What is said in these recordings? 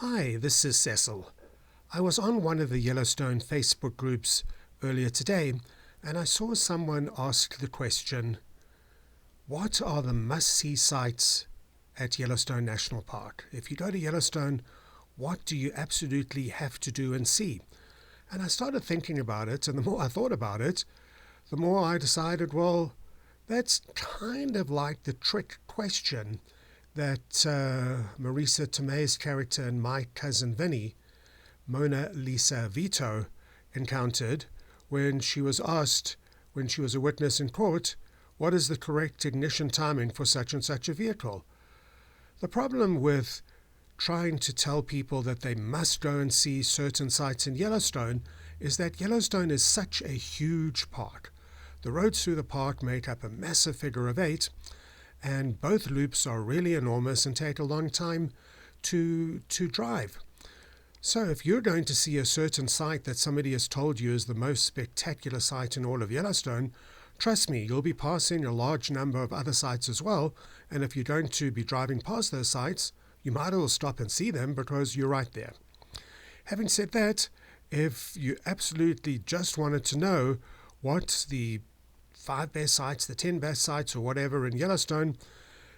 Hi, this is Cecil. I was on one of the Yellowstone Facebook groups earlier today and I saw someone ask the question, what are the must-see sites at Yellowstone National Park? If you go to Yellowstone, what do you absolutely have to do and see? And I started thinking about it, and the more I thought about it, the more I decided, well, that's kind of like the trick question that Marisa Tomei's character in My Cousin Vinny, Mona Lisa Vito, encountered when she was asked, when she was a witness in court, what is the correct ignition timing for such and such a vehicle? The problem with trying to tell people that they must go and see certain sites in Yellowstone is that Yellowstone is such a huge park. The roads through the park make up a massive figure of 8, and both loops are really enormous and take a long time to drive. So if you're going to see a certain site that somebody has told you is the most spectacular site in all of Yellowstone, trust me, you'll be passing a large number of other sites as well, and if you're going to be driving past those sites, you might as well stop and see them because you're right there. Having said that, if you absolutely just wanted to know what the 5 best sites, the 10 best sites or whatever in Yellowstone,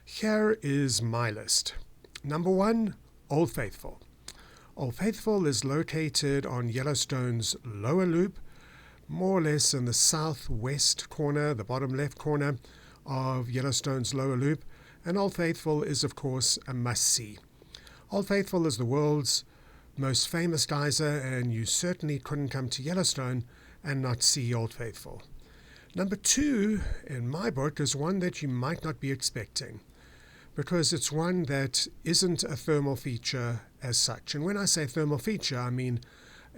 here is my list. Number 1, Old Faithful. Old Faithful is located on Yellowstone's lower loop, more or less in the southwest corner, the bottom left corner of Yellowstone's lower loop, and Old Faithful is of course a must-see. Old Faithful is the world's most famous geyser, and you certainly couldn't come to Yellowstone and not see Old Faithful. Number 2, in my book, is one that you might not be expecting, because it's one that isn't a thermal feature as such. And when I say thermal feature, I mean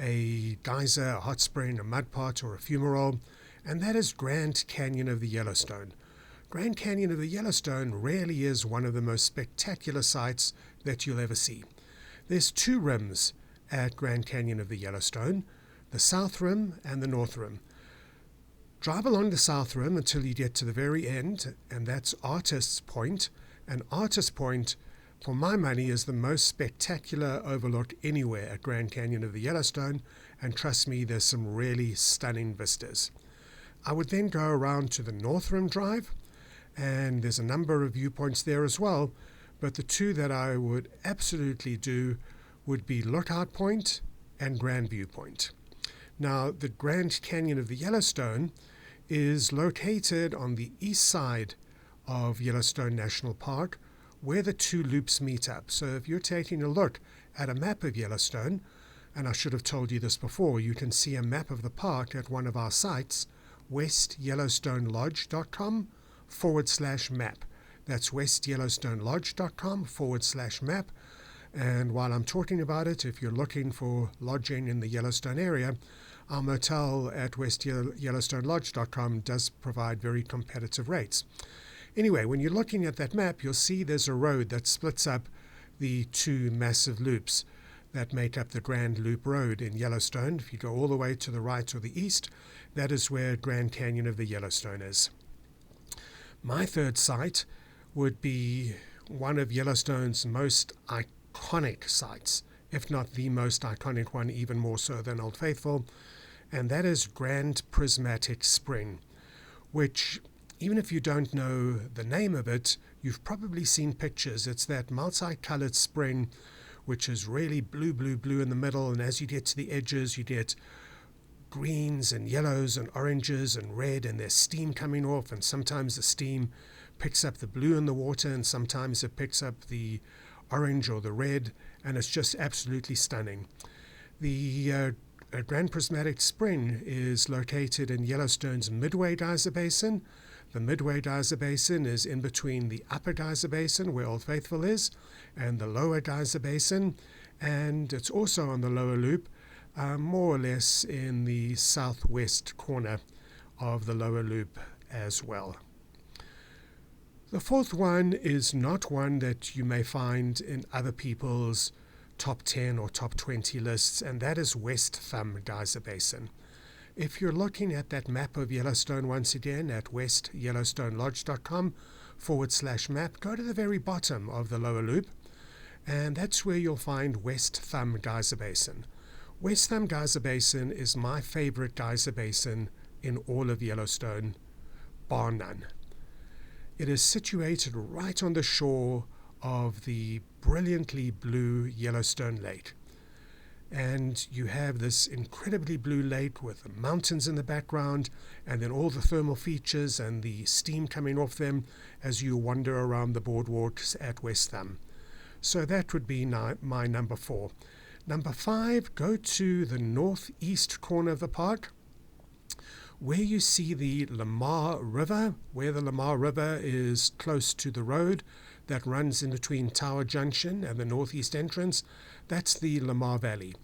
a geyser, a hot spring, a mud pot, or a fumarole, and that is Grand Canyon of the Yellowstone. Grand Canyon of the Yellowstone really is one of the most spectacular sights that you'll ever see. There's 2 rims at Grand Canyon of the Yellowstone, the South Rim and the North Rim. Drive along the South Rim until you get to the very end, and that's Artist's Point. And Artist's Point, for my money, is the most spectacular overlook anywhere at Grand Canyon of the Yellowstone, and trust me, there's some really stunning vistas. I would then go around to the North Rim Drive, and there's a number of viewpoints there as well, but the 2 that I would absolutely do would be Lookout Point and Grand View Point. Now, the Grand Canyon of the Yellowstone is located on the east side of Yellowstone National Park, where the 2 loops meet up. So if you're taking a look at a map of Yellowstone, and I should have told you this before, you can see a map of the park at one of our sites, westyellowstonelodge.com/map. That's westyellowstonelodge.com/map. And while I'm talking about it, if you're looking for lodging in the Yellowstone area, our motel at westyellowstonelodge.com does provide very competitive rates. Anyway, when you're looking at that map, you'll see there's a road that splits up the 2 massive loops that make up the Grand Loop Road in Yellowstone. If you go all the way to the right or the east, that is where Grand Canyon of the Yellowstone is. My 3rd site would be one of Yellowstone's most iconic sites, if not the most iconic one, even more so than Old Faithful, and that is Grand Prismatic Spring, which, even if you don't know the name of it, you've probably seen pictures. It's that multicolored spring, which is really blue, blue, blue in the middle, and as you get to the edges, you get greens and yellows and oranges and red, and there's steam coming off, and sometimes the steam picks up the blue in the water, and sometimes it picks up the orange or the red, and it's just absolutely stunning. The Grand Prismatic Spring is located in Yellowstone's Midway Geyser Basin. The Midway Geyser Basin is in between the Upper Geyser Basin, where Old Faithful is, and the Lower Geyser Basin, and it's also on the lower loop, more or less in the southwest corner of the lower loop as well. The 4th one is not one that you may find in other people's top 10 or top 20 lists, and that is West Thumb Geyser Basin. If you're looking at that map of Yellowstone once again at westyellowstonelodge.com/map, go to the very bottom of the lower loop, and that's where you'll find West Thumb Geyser Basin. West Thumb Geyser Basin is my favorite geyser basin in all of Yellowstone, bar none. It is situated right on the shore of the brilliantly blue Yellowstone Lake. And you have this incredibly blue lake with the mountains in the background, and then all the thermal features and the steam coming off them as you wander around the boardwalks at West Thumb. So that would be my number 4. Number 5, go to the northeast corner of the park, where you see the Lamar River, where the Lamar River is close to the road that runs in between Tower Junction and the northeast entrance. That's the Lamar Valley.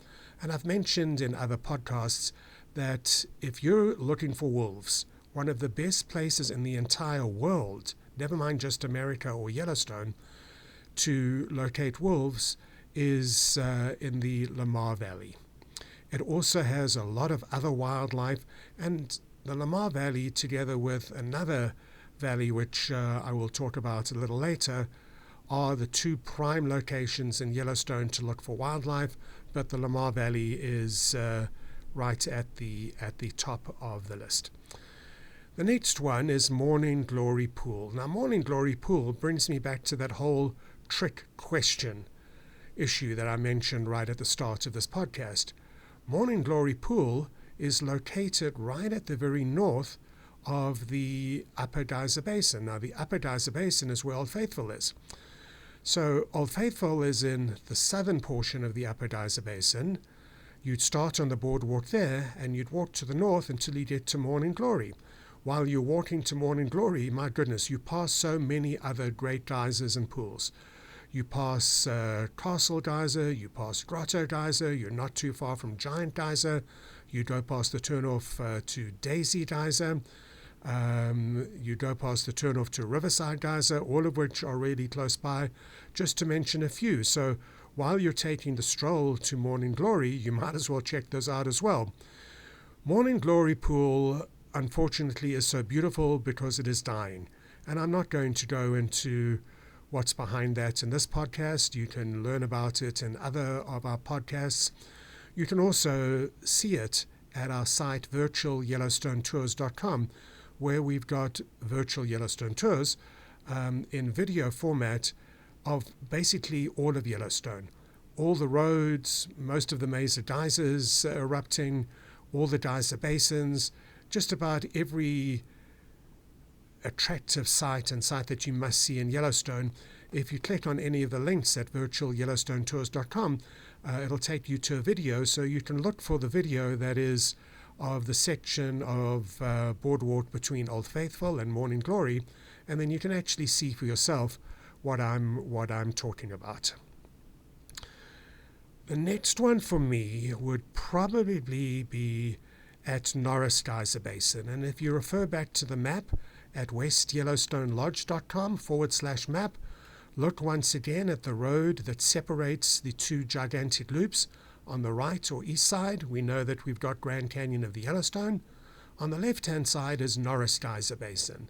And I've mentioned in other podcasts that if you're looking for wolves, one of the best places in the entire world, never mind just America or Yellowstone, to locate wolves is in the Lamar Valley. It also has a lot of other wildlife, and the Lamar Valley, together with another valley, which I will talk about a little later, are the 2 prime locations in Yellowstone to look for wildlife, but the Lamar Valley is right at the top of the list. The next one is Morning Glory Pool. Now, Morning Glory Pool brings me back to that whole trick question issue that I mentioned right at the start of this podcast. Morning Glory Pool is located right at the very north of the Upper Geyser Basin. Now, the Upper Geyser Basin is where Old Faithful is. So Old Faithful is in the southern portion of the Upper Geyser Basin. You'd start on the boardwalk there, and you'd walk to the north until you get to Morning Glory. While you're walking to Morning Glory, my goodness, you pass so many other great geysers and pools. You pass Castle Geyser, you pass Grotto Geyser, you're not too far from Giant Geyser, you go past the turnoff to Daisy Geyser, you go past the turnoff to Riverside Geyser, all of which are really close by, just to mention a few. So while you're taking the stroll to Morning Glory, you might as well check those out as well. Morning Glory Pool, unfortunately, is so beautiful because it is dying. And I'm not going to go into what's behind that in this podcast. You can learn about it in other of our podcasts. You can also see it at our site, virtualyellowstonetours.com, where we've got virtual Yellowstone tours in video format of basically all of Yellowstone. All the roads, most of the mesa geysers erupting, all the geyser basins, just about every attractive site and site that you must see in Yellowstone. If you click on any of the links at virtualyellowstonetours.com, it'll take you to a video, so you can look for the video that is of the section of boardwalk between Old Faithful and Morning Glory, and then you can actually see for yourself what I'm talking about. The next one for me would probably be at Norris Geyser Basin, and if you refer back to the map at westyellowstonelodge.com/map, look once again at the road that separates the 2 gigantic loops. On the right or east side, we know that we've got Grand Canyon of the Yellowstone. On the left-hand side is Norris Geyser Basin.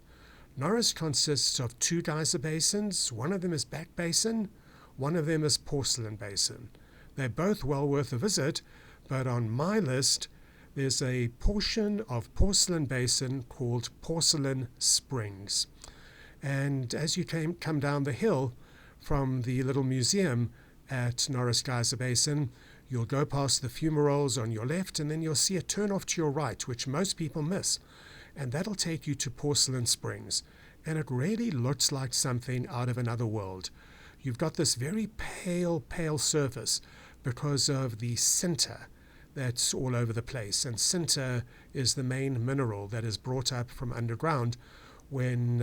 Norris consists of 2 geyser basins. One of them is Back Basin, one of them is Porcelain Basin. They're both well worth a visit, but on my list, there's a portion of Porcelain Basin called Porcelain Springs. And as you come down the hill from the little museum at Norris Geyser Basin, you'll go past the fumaroles on your left, and then you'll see a turnoff to your right, which most people miss. And that'll take you to Porcelain Springs. And it really looks like something out of another world. You've got this very pale surface because of the sinter that's all over the place. And sinter is the main mineral that is brought up from underground when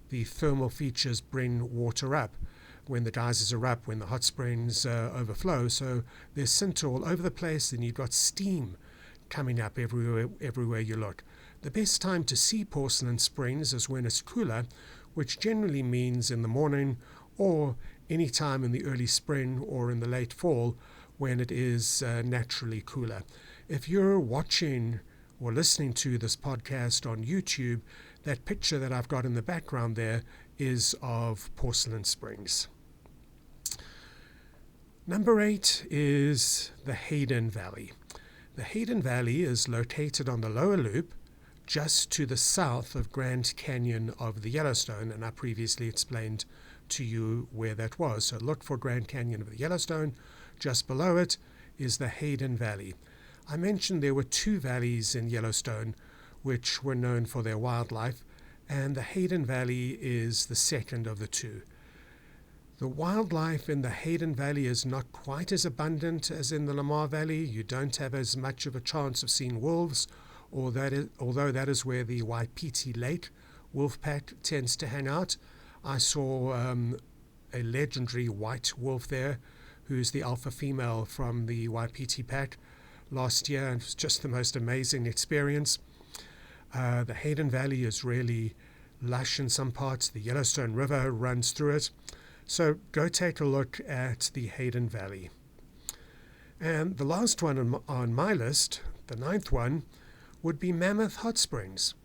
the thermal features bring water up, when the geysers are up, when the hot springs overflow. So there's sinter all over the place, and you've got steam coming up everywhere you look. The best time to see Porcelain Springs is when it's cooler, which generally means in the morning or any time in the early spring or in the late fall when it is naturally cooler. If you're watching or listening to this podcast on YouTube, that picture that I've got in the background there is of Porcelain Springs. Number 8 is the Hayden Valley. The Hayden Valley is located on the lower loop, just to the south of Grand Canyon of the Yellowstone, and I previously explained to you where that was. So look for Grand Canyon of the Yellowstone. Just below it is the Hayden Valley. I mentioned there were 2 valleys in Yellowstone which were known for their wildlife, and the Hayden Valley is the second of the 2. The wildlife in the Hayden Valley is not quite as abundant as in the Lamar Valley. You don't have as much of a chance of seeing wolves, although that is where the Wapiti Lake wolf pack tends to hang out. I saw a legendary white wolf there, who's the alpha female from the Wapiti pack last year, and it was just the most amazing experience. The Hayden Valley is really lush in some parts. The Yellowstone River runs through it. So go take a look at the Hayden Valley. And the last one on my list, the 9th one, would be Mammoth Hot Springs.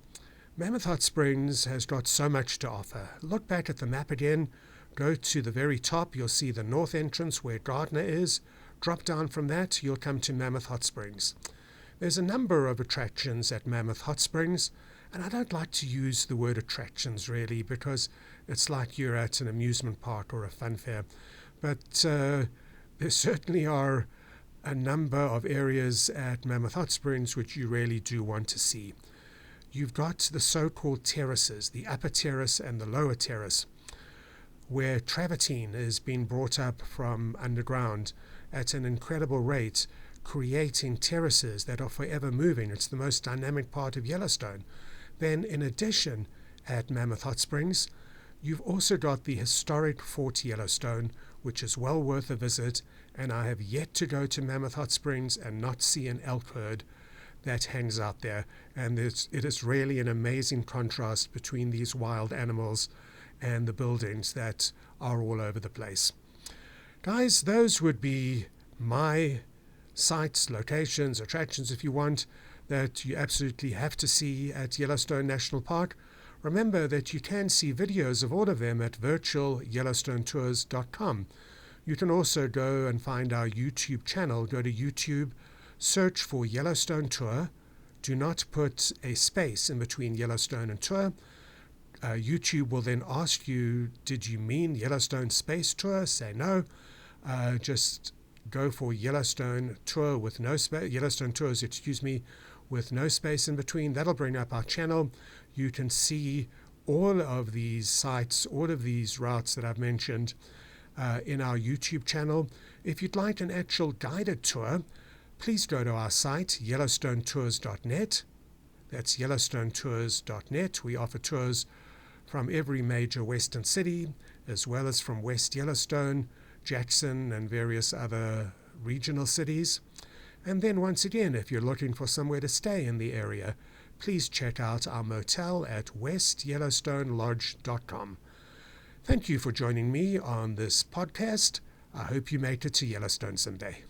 Mammoth Hot Springs has got so much to offer. Look back at the map again. Go to the very top. You'll see the north entrance where Gardner is. Drop down from that. You'll come to Mammoth Hot Springs. There's a number of attractions at Mammoth Hot Springs. And I don't like to use the word attractions really, because it's like you're at an amusement park or a fun fair. But there certainly are a number of areas at Mammoth Hot Springs which you really do want to see. You've got the so-called terraces, the upper terrace and the lower terrace, where travertine is being brought up from underground at an incredible rate, creating terraces that are forever moving. It's the most dynamic part of Yellowstone. Then, in addition, at Mammoth Hot Springs, you've also got the historic Fort Yellowstone, which is well worth a visit, and I have yet to go to Mammoth Hot Springs and not see an elk herd that hangs out there. And it is really an amazing contrast between these wild animals and the buildings that are all over the place. Guys, those would be my sites, locations, attractions, if you want, that you absolutely have to see at Yellowstone National Park. Remember that you can see videos of all of them at virtualyellowstonetours.com. You can also go and find our YouTube channel. Go to YouTube, search for Yellowstone Tour. Do not put a space in between Yellowstone and Tour. YouTube will then ask you, did you mean Yellowstone Space Tour? Say no. Just go for Yellowstone Tour with no space. Yellowstone Tours, with no space in between. That'll bring up our channel. You can see all of these sites, all of these routes that I've mentioned in our YouTube channel. If you'd like an actual guided tour, please go to our site, yellowstonetours.net. That's yellowstonetours.net. We offer tours from every major western city, as well as from West Yellowstone, Jackson, and various other regional cities. And then once again, if you're looking for somewhere to stay in the area, please check out our motel at westyellowstonelodge.com. Thank you for joining me on this podcast. I hope you make it to Yellowstone someday.